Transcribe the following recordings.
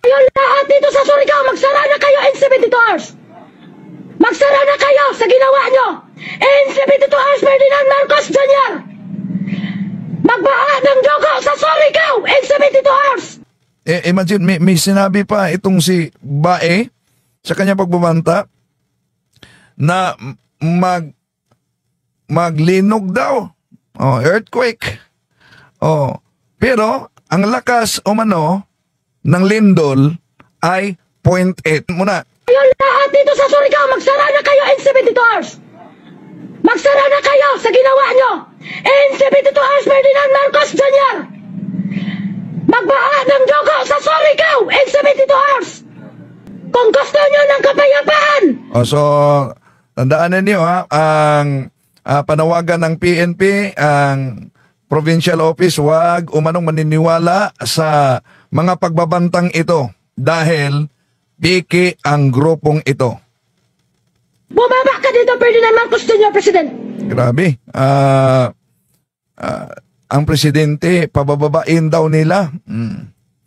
Ngayon lahat dito sa Surigao, magsara na kayo in 72 hours. Magsara na kayo sa ginawa nyo. In 72 hours, Ferdinand Marcos Jr. Magbaha ng dugo sa Surigao in 72 hours. Imagine, may sinabi pa itong si Bae sa kanya pagbabanta na maglinog daw. Earthquake. Pero ang lakas umano ng lindol ay 0.8 muna. Ngayon lahat dito sa Surigao, magsara na kayo in 72 hours. Magsara na kayo sa ginawa nyo. In 72 hours, Ferdinand Marcos Jr. Magbaha ng dugo sa Surigao in 72 hours. Kung gusto nyo ng kapayapaan. So, tandaan ninyo ang panawagan ng PNP, ang provincial office, wag umanong maniniwala sa mga pagbabantang ito dahil piki ang grupong ito. Bumaba ka dito, Ferdinand Marcos Jr., President. Grabe. Ang presidente, pabababain daw nila.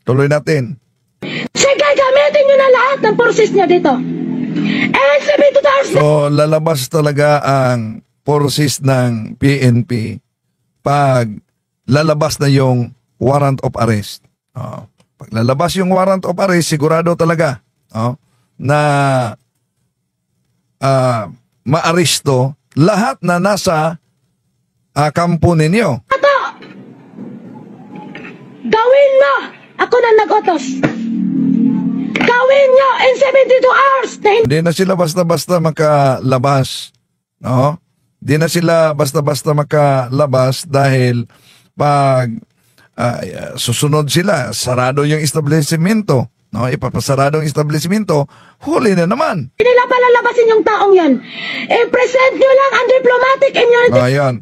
Tuloy natin. Sige, gamitin nyo na lahat ng forces nyo dito. And 72 hours. So, lalabas talaga ang forces ng PNP pag lalabas na yung warrant of arrest. Pag lalabas yung warrant of arrest, sigurado talaga na maaresto lahat na nasa kampo ninyo. Ato! Gawin mo! Ako na nag-utos. Gawin nyo in 72 hours. Hindi na sila basta-basta makalabas. No? Hindi na sila basta-basta makalabas dahil pag susunod sila, sarado yung establishmento. No, ipapasarado ang establishmento, huli na naman. Hindi nila palalabasin yung taong yan. I-present nyo lang ang diplomatic immunity. Ayan.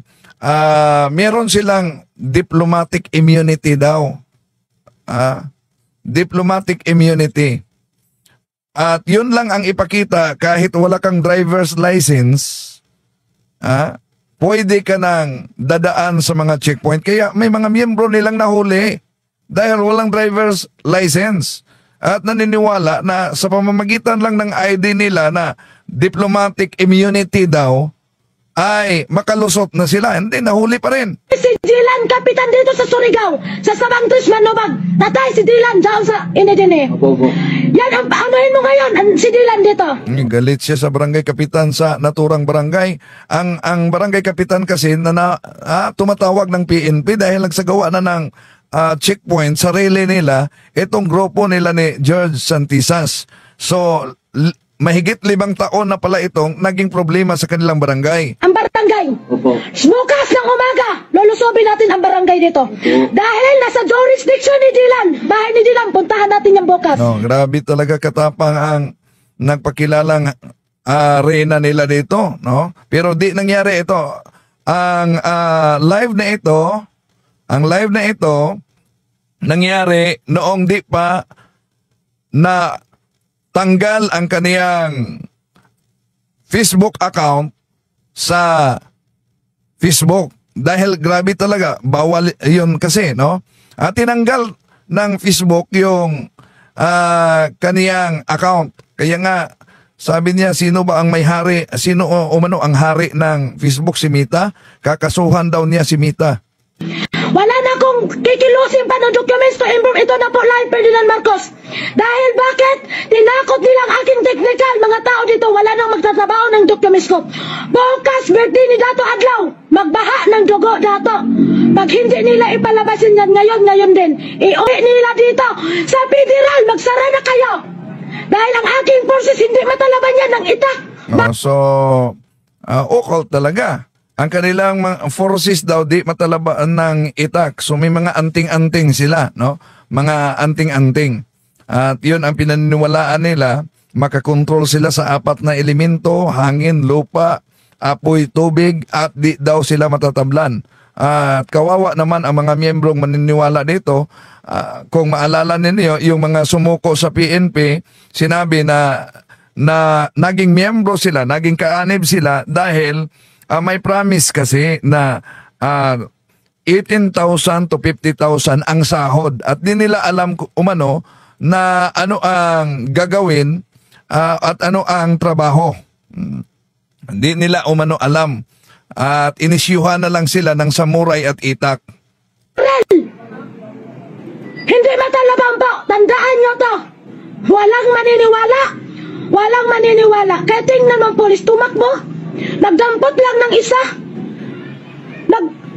Meron silang diplomatic immunity daw. Diplomatic immunity. At yun lang ang ipakita kahit wala kang driver's license, pwede ka nang dadaan sa mga checkpoint. Kaya may mga miyembro nilang nahuli dahil walang driver's license. At naniniwala na sa pamamagitan lang ng ID nila na diplomatic immunity daw, ay makalusot na sila. Hindi, nahuli pa rin. Si Dylan, kapitan dito sa Surigao, sa Sabang Trisman Nobag. Tatay, si Dylan, dyan sa Inedine. Opo. Yan ang paanohin mo ngayon, si Dylan dito. Galit siya sa barangay kapitan sa naturang barangay. Ang barangay kapitan kasi na tumatawag ng PNP dahil nagsagawa na ng checkpoint, sarili nila, itong grupo nila ni George Santisas. So, mahigit 5 taon na pala itong naging problema sa kanilang barangay. Ang barangay. Opo. Bukas ng umaga, lulusobin natin ang barangay dito. Dahil nasa jurisdiction ni Dylan, bahay ni Dylan, puntahan natin yung bukas. No, grabe talaga katapang ang nagpakilalang arena nila dito, no? Pero di nangyari ito. Ang live na ito, nangyari noong di pa na tanggal ang kaniyang Facebook account sa Facebook. Dahil grabe talaga, bawal yun kasi, no? At tinanggal ng Facebook yung kaniyang account. Kaya nga, sabi niya, sino ba ang may-hari, sino umano ang hari ng Facebook, si Mita? Kakasuhan daw niya si Mita. Wala na akong kikilusin pa ng documents to improve. Ito na po live, Ferdinand Marcos. Dahil bakit? Tinakot nilang aking technical. Mga tao dito, wala nang magtatrabaho ng documents ko. Bukas, birthday ni Dato Adlaw. Magbaha ng dugo, Dato. Pag hindi nila ipalabasin yan ngayon din. Iuwi nila dito sa federal. Magsara na kayo. Dahil ang aking forces hindi matalaban yan ng itak. Occult talaga. Ang kanilang mga forces daw di matalabaan ng itak. So may mga anting-anting sila, no? Mga anting-anting. At yun ang pinaniniwalaan nila, makakontrol sila sa 4 na elemento, hangin, lupa, apoy, tubig, at di daw sila matatablan. At kawawa naman ang mga miyembrong maniniwala dito. Kung maalala ninyo, yung mga sumuko sa PNP, sinabi na naging miyembro sila, naging kaanib sila dahil may promise kasi na 18,000 to 50,000 ang sahod. At di nila alam umano na ano ang gagawin at ano ang trabaho. Hindi nila umano alam at inisyuhan na lang sila ng samurai at itak. Hindi matalabang po. Tandaan nyo to. Walang maniniwala. Walang maniniwala. Kaya tingnan ng polis, tumakbo. Nagdampot lang ng isa.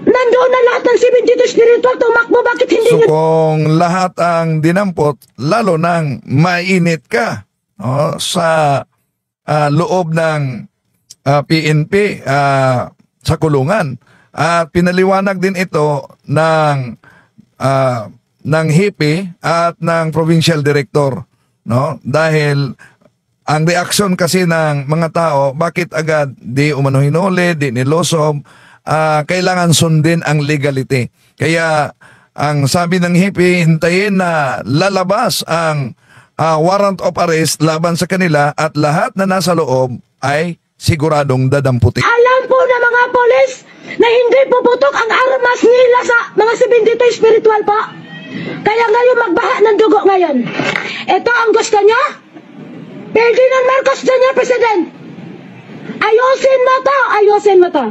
Nandoon na lahat ng 72 spiritual, tumakbo. Bakit hindi So nyo... kung lahat ang dinampot, lalo nang mainit ka sa loob ng PNP sa kulungan. At pinaliwanag din ito ng hippie at ng provincial director, no? Dahil ang reaksyon kasi ng mga tao, bakit agad di umano hinuli, di nilosob, kailangan sundin ang legality. Kaya ang sabi ng hippie, hintayin na lalabas ang warrant of arrest laban sa kanila at lahat na nasa loob ay siguradong dadamputin. Alam po na mga polis na hindi puputok ang armas nila sa mga 72 spiritual po. Kaya ngayon magbaha ng dugo ngayon. Ito ang gusto niya? Ferdinand Marcos Jr. President. Ayusin mo to. Ayusin mo to.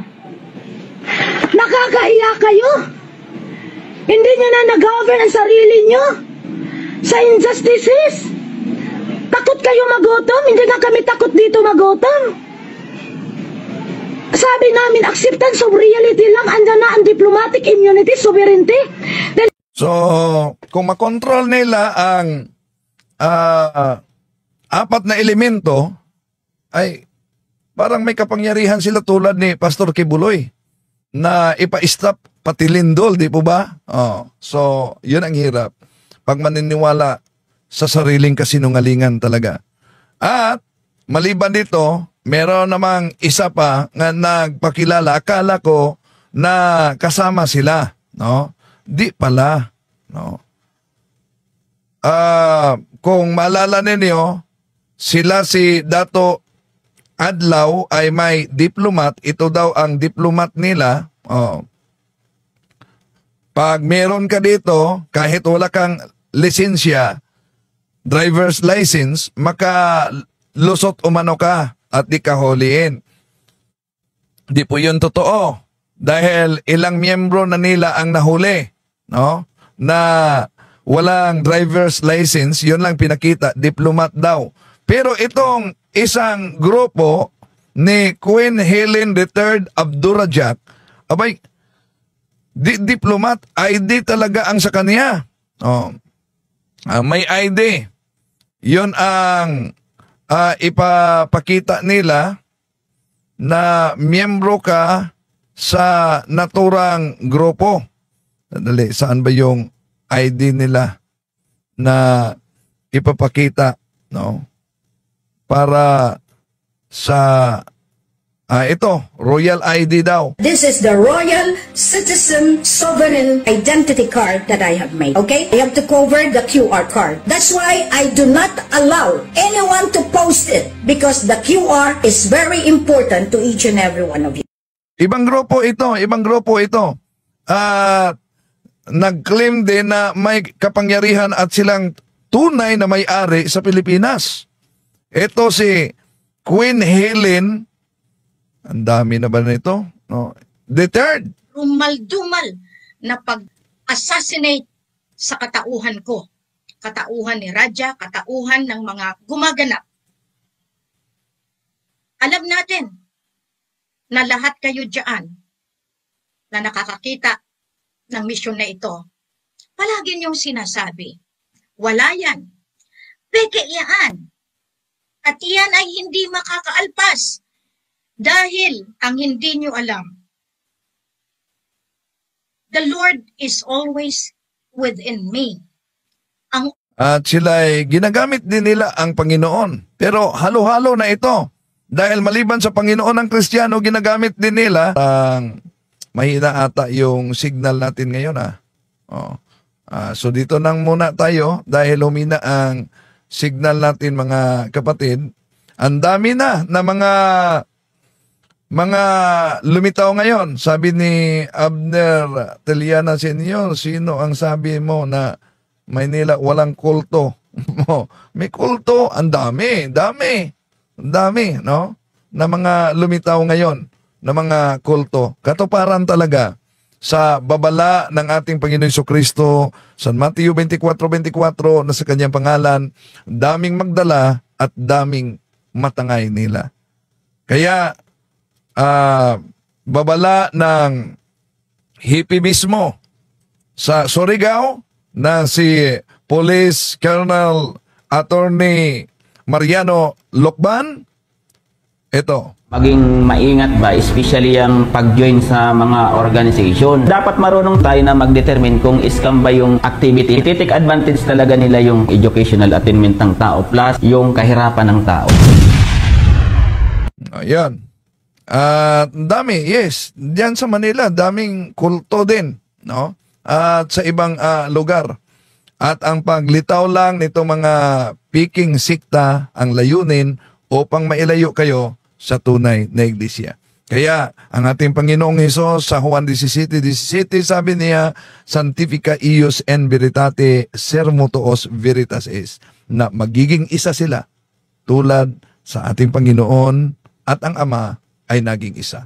Nakakahiya kayo. Hindi nyo na nag-govern ang sarili nyo sa injustices. Takot kayo magutom. Hindi na kami takot dito magutom. Sabi namin, acceptance of reality lang. Andyan na ang diplomatic immunity, sovereignty. So, kung makontrol nila ang apat na elemento, ay parang may kapangyarihan sila tulad ni Pastor Kibuloy na ipa-stop pati lindol, di po ba? So, yun ang hirap. Pag maniniwala sa sariling kasinungalingan talaga. At, maliban dito, meron namang isa pa nga nagpakilala. Akala ko na kasama sila, no? Di pala, no? Kung maalala ninyo, sila si Dato Adlaw ay may diplomat. Ito daw ang diplomat nila. Pag meron ka dito, kahit wala kang lisensya, driver's license, makalusot umano ka at di ka huliin. Di po yun totoo. Dahil ilang miyembro na nila ang nahuli, no? Na walang driver's license, yun lang pinakita, diplomat daw. Pero itong isang grupo ni Queen Helen III Abdurrahman, abay, diplomat, ID talaga ang sa kanya. May ID. Yun ang ipapakita nila na miyembro ka sa naturang grupo. Dali, saan ba yung ID nila na ipapakita, no? Para sa ito, Royal ID daw. This is the Royal Citizen Sovereign Identity Card that I have made, okay? I have to cover the QR card. That's why I do not allow anyone to post it because the QR is very important to each and every one of you. Ibang grupo ito. Nag-claim din na may kapangyarihan at silang tunay na may-ari sa Pilipinas. Ito si Queen Helen, ang dami na ba nito? No? The third. Rumal-dumal na pag-assassinate sa katauhan ko. Katauhan ni Raja, katauhan ng mga gumaganap. Alam natin na lahat kayo dyan na nakakakita ng misyon na ito, palagi niyong sinasabi, wala yan, peke yan, at yan ay hindi makakaalpas dahil ang hindi niyo alam, the Lord is always within me. At sila ay ginagamit din nila ang Panginoon. Pero halo-halo na ito. Dahil maliban sa Panginoon ng Kristiyano, ginagamit din nila ang mahina ata yung signal natin ngayon. So dito nang muna tayo dahil humina ang signal natin mga kapatid. Ang dami na mga lumitaw ngayon. Sabi ni Abner Teliana Senior, sino ang sabi mo na Maynila walang kulto, Oh, may kulto, ang dami, no? Na mga lumitaw ngayon, na mga kulto. Katuparan talaga sa babala ng ating Panginoon Jesucristo, San Mateo 24:24, na sa kanyang pangalan, daming magdala at daming matangay nila. Kaya, babala ng hippie mismo sa Surigao na si Police Colonel Attorney Mariano Lokban, ito. Maging maingat ba, especially ang pag-join sa mga organization. Dapat marunong tayo na mag-determine kung scam ba yung activity. I-take advantage talaga nila yung educational attainment ng tao plus yung kahirapan ng tao. Ayan. At dami, yes. Diyan sa Manila, daming kulto din, no? At sa ibang lugar. At ang paglitaw lang nitong mga piking sikta ang layunin upang mailayo kayo sa tunay na iglesia. Kaya ang ating Panginoong Hesus sa Juan 17:17 sabi niya, Sanctifica ius en veritate sermo tuos veritas es, na magiging isa sila tulad sa ating Panginoon at ang Ama ay naging isa.